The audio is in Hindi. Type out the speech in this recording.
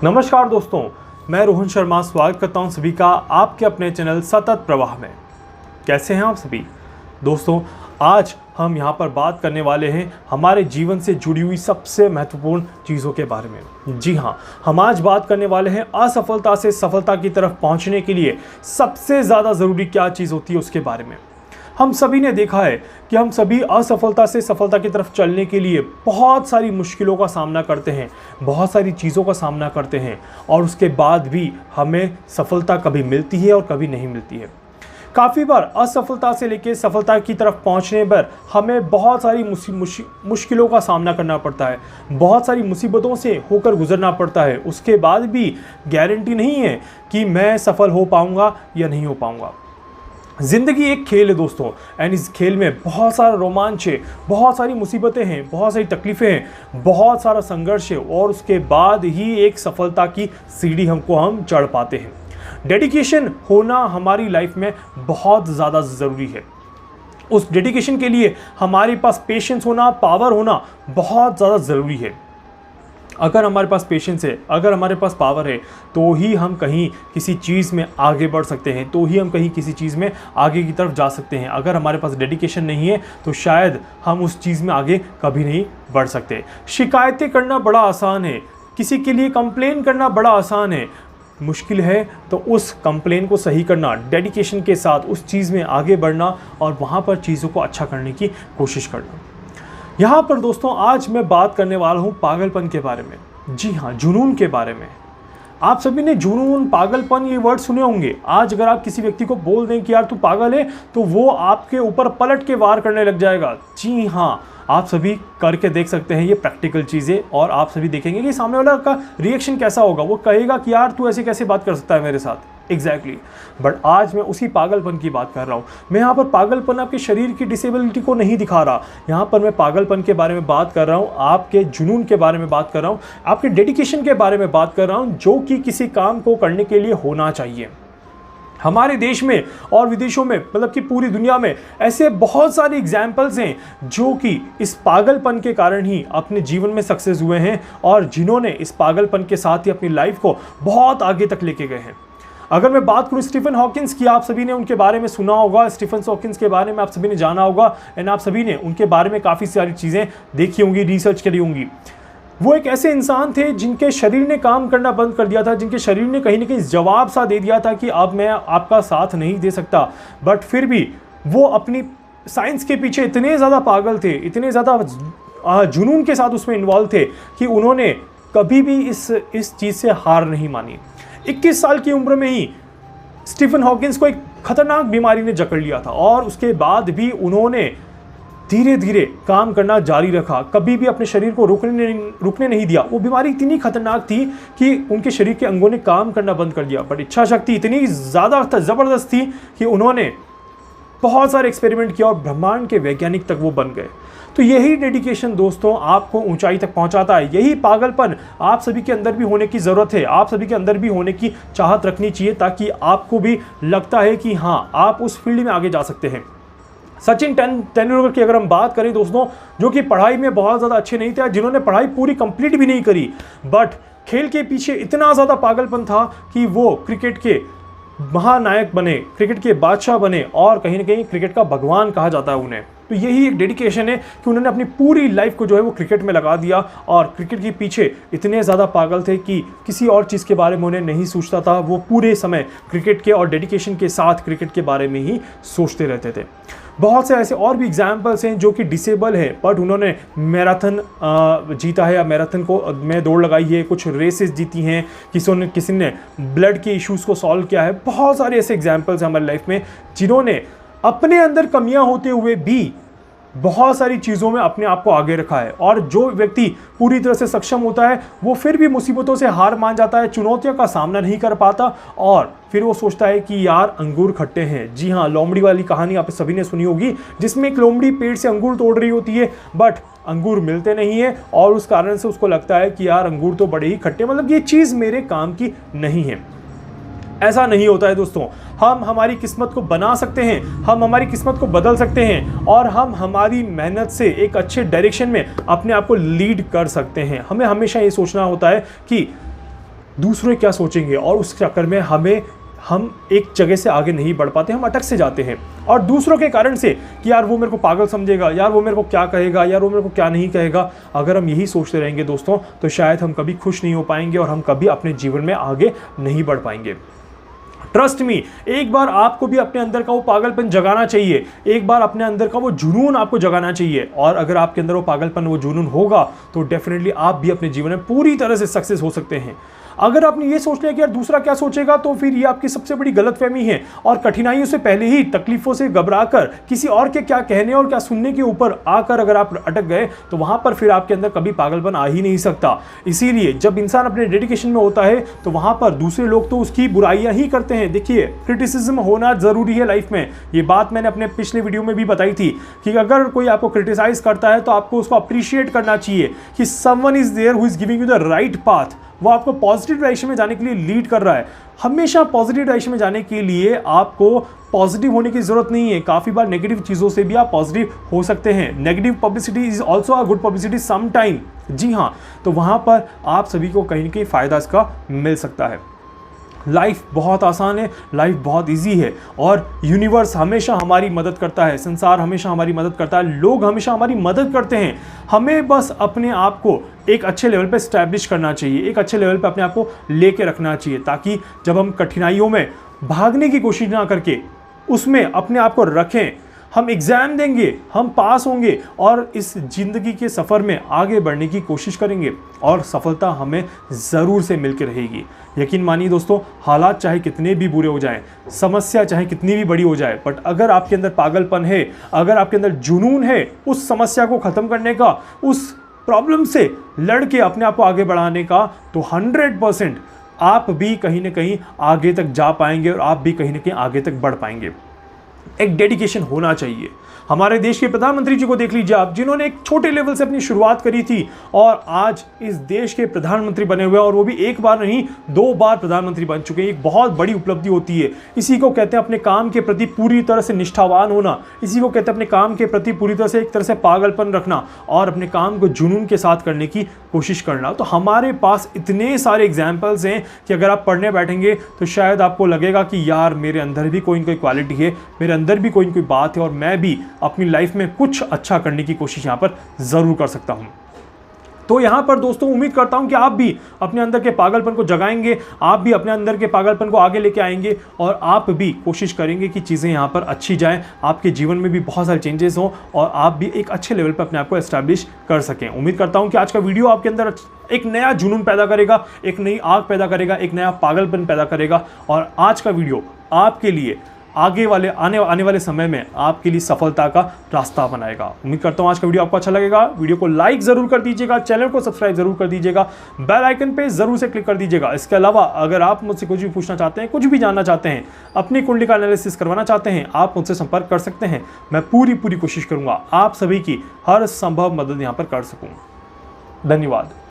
नमस्कार दोस्तों, मैं रोहन शर्मा स्वागत करता हूं सभी का आपके अपने चैनल सतत प्रवाह में। कैसे हैं आप सभी दोस्तों? आज हम यहां पर बात करने वाले हैं हमारे जीवन से जुड़ी हुई सबसे महत्वपूर्ण चीज़ों के बारे में। जी हाँ, हम आज बात करने वाले हैं असफलता से सफलता की तरफ पहुंचने के लिए सबसे ज़्यादा ज़रूरी क्या चीज़ होती है उसके बारे में। हम सभी ने देखा है कि हम सभी असफलता से सफलता की तरफ चलने के लिए बहुत सारी मुश्किलों का सामना करते हैं, बहुत सारी चीज़ों का सामना करते हैं और उसके बाद भी हमें सफलता कभी मिलती है और कभी नहीं मिलती है। काफ़ी बार असफलता से लेकर सफलता की तरफ पहुंचने पर हमें बहुत सारी मुश्किलों का सामना करना पड़ता है, बहुत सारी मुसीबतों से होकर गुजरना पड़ता है। उसके बाद भी गारंटी नहीं है कि मैं सफल हो पाऊंगा या नहीं हो पाऊंगा। ज़िंदगी एक खेल है दोस्तों, एंड इस खेल में बहुत सारा रोमांच है, बहुत सारी मुसीबतें हैं, बहुत सारी तकलीफ़ें हैं, बहुत सारा संघर्ष है और उसके बाद ही एक सफलता की सीढ़ी हम चढ़ पाते हैं। डेडिकेशन होना हमारी लाइफ में बहुत ज़्यादा ज़रूरी है। उस डेडिकेशन के लिए हमारे पास पेशेंस होना, पावर होना बहुत ज़्यादा ज़रूरी है। अगर हमारे पास पेशेंस है, अगर हमारे पास पावर है, तो ही हम कहीं किसी चीज़ में आगे बढ़ सकते हैं, तो ही हम कहीं किसी चीज़ में आगे की तरफ जा सकते हैं। अगर हमारे पास डेडिकेशन नहीं है तो शायद हम उस चीज़ में आगे कभी नहीं बढ़ सकते। शिकायतें करना बड़ा आसान है, किसी के लिए कंप्लेन करना बड़ा आसान है, मुश्किल है तो उस कंप्लेन को सही करना, डेडिकेशन के साथ उस चीज़ में आगे बढ़ना और वहाँ पर चीज़ों को अच्छा करने की कोशिश करना। यहाँ पर दोस्तों आज मैं बात करने वाला हूँ पागलपन के बारे में। जी हाँ, जुनून के बारे में। आप सभी ने जुनून, पागलपन ये वर्ड सुने होंगे। आज अगर आप किसी व्यक्ति को बोल दें कि यार तू पागल है, तो वो आपके ऊपर पलट के वार करने लग जाएगा। जी हाँ, आप सभी करके देख सकते हैं ये प्रैक्टिकल चीज़ें और आप सभी देखेंगे कि सामने वाला का रिएक्शन कैसा होगा। वो कहेगा कि यार तू ऐसे कैसे बात कर सकता है मेरे साथ। एग्जैक्टली बट आज मैं उसी पागलपन की बात कर रहा हूँ। मैं यहाँ पर पागलपन आपके शरीर की डिसेबिलिटी को नहीं दिखा रहा, यहाँ पर मैं पागलपन के बारे में बात कर रहा हूँ, आपके जुनून के बारे में बात कर रहा हूँ, आपके डेडिकेशन के बारे में बात कर रहा हूँ, जो कि किसी काम को करने के लिए होना चाहिए। हमारे देश में और विदेशों में, मतलब कि पूरी दुनिया में ऐसे बहुत सारे एग्जाम्पल्स हैं जो कि इस पागलपन के कारण ही अपने जीवन में सक्सेस हुए हैं और जिन्होंने इस पागलपन के साथ ही अपनी लाइफ को बहुत आगे तक लेके गए हैं। अगर मैं बात करूं स्टीफन हॉकिंस की, आप सभी ने उनके बारे में सुना होगा, स्टीफन हॉकिंस के बारे में आप सभी ने जाना होगा एंड आप सभी ने उनके बारे में काफ़ी सारी चीज़ें देखी होंगी, रिसर्च करी होंगी। वो एक ऐसे इंसान थे जिनके शरीर ने काम करना बंद कर दिया था, जिनके शरीर ने कहीं ना कहीं जवाब सा दे दिया था कि अब मैं आपका साथ नहीं दे सकता, बट फिर भी वो अपनी साइंस के पीछे इतने ज़्यादा पागल थे, इतने ज़्यादा जुनून के साथ उसमें इन्वॉल्व थे कि उन्होंने कभी भी इस चीज़ से हार नहीं मानी। 21 साल की उम्र में ही स्टीफन हॉकिंस को एक खतरनाक बीमारी ने जकड़ लिया था और उसके बाद भी उन्होंने धीरे धीरे काम करना जारी रखा, कभी भी अपने शरीर को रुकने नहीं दिया। वो बीमारी इतनी खतरनाक थी कि उनके शरीर के अंगों ने काम करना बंद कर दिया, बट इच्छा शक्ति इतनी ज़्यादा ज़बरदस्त थी कि उन्होंने बहुत सारे एक्सपेरिमेंट किया और ब्रह्मांड के वैज्ञानिक तक वो बन गए। तो यही डेडिकेशन दोस्तों आपको ऊंचाई तक पहुंचाता है। यही पागलपन आप सभी के अंदर भी होने की ज़रूरत है, आप सभी के अंदर भी होने की चाहत रखनी चाहिए, ताकि आपको भी लगता है कि हाँ आप उस फील्ड में आगे जा सकते हैं। सचिन तेंदुलकर की अगर हम बात करें दोस्तों, जो कि पढ़ाई में बहुत ज़्यादा अच्छे नहीं थे, जिन्होंने पढ़ाई पूरी कंप्लीट भी नहीं करी, बट खेल के पीछे इतना ज़्यादा पागलपन था कि वो क्रिकेट के महानायक बने, क्रिकेट के बादशाह बने और कहीं ना कहीं क्रिकेट का भगवान कहा जाता है उन्हें। तो यही एक डेडिकेशन है कि उन्होंने अपनी पूरी लाइफ को जो है वो क्रिकेट में लगा दिया और क्रिकेट के पीछे इतने ज़्यादा पागल थे कि किसी और चीज़ के बारे में उन्हें नहीं सोचता था। वो पूरे समय क्रिकेट के और डेडिकेशन के साथ क्रिकेट के बारे में ही सोचते रहते थे। बहुत से ऐसे और भी एग्जाम्पल्स हैं जो कि डिसेबल है, बट उन्होंने मैराथन जीता है या मैराथन को में दौड़ लगाई है, कुछ रेसेस जीती हैं, किसी ने ब्लड के इश्यूज़ को सॉल्व किया है। बहुत सारे ऐसे एग्जाम्पल्स हैं हमारी लाइफ में जिन्होंने अपने अंदर कमियां होते हुए भी बहुत सारी चीज़ों में अपने आप को आगे रखा है। और जो व्यक्ति पूरी तरह से सक्षम होता है वो फिर भी मुसीबतों से हार मान जाता है, चुनौतियों का सामना नहीं कर पाता और फिर वो सोचता है कि यार अंगूर खट्टे हैं। जी हाँ, लोमड़ी वाली कहानी आप सभी ने सुनी होगी, जिसमें एक लोमड़ी पेड़ से अंगूर तोड़ रही होती है, बट अंगूर मिलते नहीं है और उस कारण से उसको लगता है कि यार अंगूर तो बड़े ही खट्टे, मतलब ये चीज़ मेरे काम की नहीं है। ऐसा नहीं होता है दोस्तों। हम हमारी किस्मत को बना सकते हैं, हम हमारी किस्मत को बदल सकते हैं और हम हमारी मेहनत से एक अच्छे डायरेक्शन में अपने आप को लीड कर सकते हैं। हमें हमेशा ये सोचना होता है कि दूसरे क्या सोचेंगे, और उस चक्कर में हम एक जगह से आगे नहीं बढ़ पाते, हम अटक से जाते हैं। और दूसरों के कारण से कि यार वो मेरे को पागल समझेगा, यार वो मेरे को क्या कहेगा, यार वो मेरे को क्या नहीं कहेगा, अगर हम यही सोचते रहेंगे दोस्तों तो शायद हम कभी खुश नहीं हो पाएंगे और हम कभी अपने जीवन में आगे नहीं बढ़ पाएंगे। ट्रस्ट मी, एक बार आपको भी अपने अंदर का वो पागलपन जगाना चाहिए, एक बार अपने अंदर का वो जुनून आपको जगाना चाहिए। और अगर आपके अंदर वो पागलपन, वो जुनून होगा तो डेफिनेटली आप भी अपने जीवन में पूरी तरह से सक्सेस हो सकते हैं। अगर आपने ये सोच लिया कि यार दूसरा क्या सोचेगा, तो फिर ये आपकी सबसे बड़ी गलतफहमी है। और कठिनाइयों से पहले ही, तकलीफों से घबराकर, किसी और के क्या कहने और क्या सुनने के ऊपर आकर अगर आप अटक गए तो वहां पर फिर आपके अंदर कभी पागलपन आ ही नहीं सकता। इसीलिए जब इंसान अपने डेडिकेशन में होता है तो वहां पर दूसरे लोग तो उसकी बुराइयां ही करते हैं। देखिए, क्रिटिसिज्म होना जरूरी है लाइफ में। ये बात मैंने अपने पिछले वीडियो में भी बताई थी कि अगर कोई आपको क्रिटिसाइज करता है तो आपको उसको अप्रिशिएट करना चाहिए कि someone is there who is giving you the right path, वो आपको पॉजिटिव डायरेक्शन में जाने के लिए लीड कर रहा है। हमेशा पॉजिटिव डायरेक्शन में जाने के लिए आपको पॉजिटिव होने की जरूरत नहीं है, काफ़ी बार नेगेटिव चीज़ों से भी आप पॉजिटिव हो सकते हैं। Negative publicity is also a good publicity some time. जी हाँ, तो वहाँ पर आप सभी को कहीं ना कहीं फ़ायदा इसका मिल सकता है। लाइफ बहुत आसान है, लाइफ बहुत इजी है, और यूनिवर्स हमेशा हमारी मदद करता है, संसार हमेशा हमारी मदद करता है, लोग हमेशा हमारी मदद करते हैं। हमें बस अपने आप को एक अच्छे लेवल पे स्टैब्लिश करना चाहिए, एक अच्छे लेवल पे अपने आप को लेके रखना चाहिए, ताकि जब हम कठिनाइयों में भागने की कोशिश ना करके उसमें अपने आप को रखें, हम एग्ज़ाम देंगे, हम पास होंगे और इस ज़िंदगी के सफ़र में आगे बढ़ने की कोशिश करेंगे और सफलता हमें ज़रूर से मिलकर रहेगी। यकीन मानिए दोस्तों, हालात चाहे कितने भी बुरे हो जाएं, समस्या चाहे कितनी भी बड़ी हो जाए, बट अगर आपके अंदर पागलपन है, अगर आपके अंदर जुनून है उस समस्या को ख़त्म करने का, उस प्रॉब्लम से लड़ के अपने आप को आगे बढ़ाने का, तो 100% आप भी कहीं ना कहीं आगे तक जा पाएंगे और आप भी कहीं ना कहीं आगे तक बढ़ पाएंगे। एक डेडिकेशन होना चाहिए। हमारे देश के प्रधानमंत्री जी को देख लीजिए आप, जिन्होंने एक छोटे लेवल से अपनी शुरुआत करी थी और आज इस देश के प्रधानमंत्री बने हुए हैं, और वो भी एक बार नहीं 2 बार प्रधानमंत्री बन चुके हैं। एक बहुत बड़ी उपलब्धि होती है। इसी को कहते हैं अपने काम के प्रति पूरी तरह से निष्ठावान होना, इसी को कहते हैं अपने काम के प्रति पूरी तरह से एक तरह से पागलपन रखना और अपने काम को जुनून के साथ करने की कोशिश करना। तो हमारे पास इतने सारे एग्जाम्पल्स हैं कि अगर आप पढ़ने बैठेंगे तो शायद आपको लगेगा कि यार मेरे अंदर भी कोई ना कोई क्वालिटी है, मेरे अंदर भी कोई ना कोई बात है और मैं भी अपनी लाइफ में कुछ अच्छा करने की कोशिश यहाँ पर ज़रूर कर सकता हूँ। तो यहाँ पर दोस्तों उम्मीद करता हूँ कि आप भी अपने अंदर के पागलपन को जगाएंगे, आप भी अपने अंदर के पागलपन को आगे लेके आएंगे और आप भी कोशिश करेंगे कि चीज़ें यहाँ पर अच्छी जाएं, आपके जीवन में भी बहुत सारे चेंजेस हों और आप भी एक अच्छे लेवल पर अपने आप को एस्टैब्लिश कर सकें। उम्मीद करता हूँ कि आज का वीडियो आपके अंदर एक नया जुनून पैदा करेगा, एक नई आग पैदा करेगा, एक नया पागलपन पैदा करेगा और आज का वीडियो आपके लिए आने वाले समय में आपके लिए सफलता का रास्ता बनाएगा। उम्मीद करता हूँ आज का वीडियो आपको अच्छा लगेगा। वीडियो को लाइक जरूर कर दीजिएगा, चैनल को सब्सक्राइब जरूर कर दीजिएगा, बेल आइकन पे जरूर से क्लिक कर दीजिएगा। इसके अलावा अगर आप मुझसे कुछ भी पूछना चाहते हैं, कुछ भी जानना चाहते हैं, अपनी कुंडली का एनालिसिस करवाना चाहते हैं, आप मुझसे संपर्क कर सकते हैं। मैं पूरी कोशिश करूंगा आप सभी की हर संभव मदद यहाँ पर कर सकूँ। धन्यवाद।